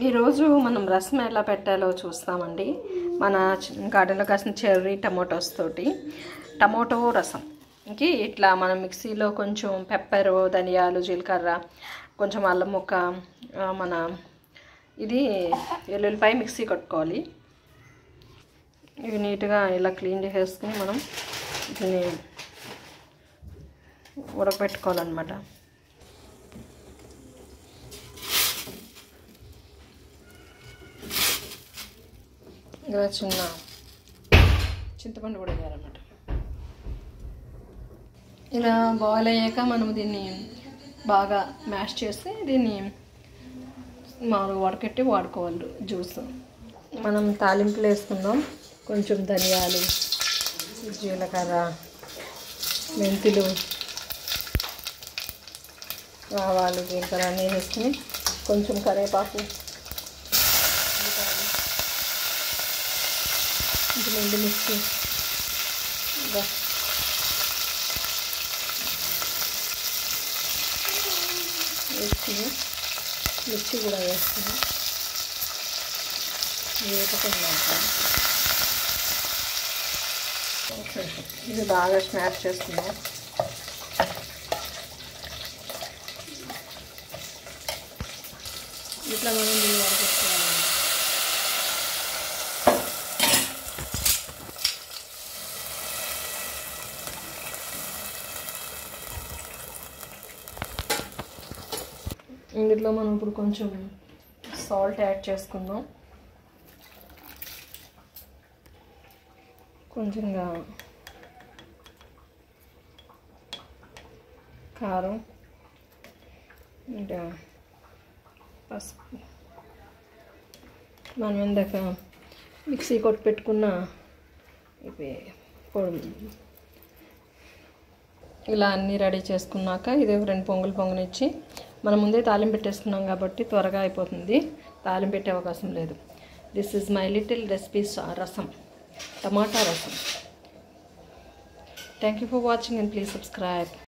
ఈరోజు మనం రసం ఎలా పెట్టాలో చూస్తామండి. మన గార్డెన్లో కాసిన చెర్రీ టమాటోస్ తోటి టమాటో రసం ఇంకి ఇట్లా మనం మిక్సీలో కొంచెం పెప్పర్, ధనియాలు, జీలకర్ర, కొంచెం అల్లం ముక్క, మన ఇది ఎల్లుల్లిపాయ మిక్సీ కొట్టుకోవాలి. ఇవి నీట్గా ఇలా క్లీన్ చేసేసుకుని మనం దీన్ని ఉడకబెట్టుకోవాలన్నమాట. ఇలా చిన్న చింతపండు కూడా వేయాలన్నమాట. ఇలా బాయిల్ అయ్యాక మనం దీన్ని బాగా మ్యాష్ చేసి దీన్ని మామూలుగా వడకెట్టి వాడుకోవాలి. జ్యూస్ మనం తాలింపులు వేసుకుందాం. కొంచెం ధనియాలు, జీలకర్ర, మెంతులు, ఆవాలు, జీలకర్ర అన్నీ వేసుకుని కొంచెం కరివేపాకు, కొంచెం ఎండుమిర్చి, వేసుకుని మిర్చి కూడా వేసుకుని వేపకుండా ఇది బాగా స్మాష్ చేసుకుందాం. ఇట్లా మనం దీన్ని వడకేసుకోవాలి. ఇందులో మనం ఇప్పుడు కొంచెం సాల్ట్ యాడ్ చేసుకుందాం. కొంచెంగా కారం, ఇంకా పసుపు, మనం ఇందాక మిక్సీ కొట్టి పెట్టుకున్న ఇవి పొడి. ఇలా అన్నీ రెడీ చేసుకున్నాక ఇది 2 పొంగులు పొంగనిచ్చి మనం ముందే తాలింపు పెట్టేసుకున్నాం కాబట్టి త్వరగా అయిపోతుంది. తాలింపు పెట్టే అవకాశం లేదు. This is my little recipes రసం, టమాటా రసం. Thank you for watching and please subscribe.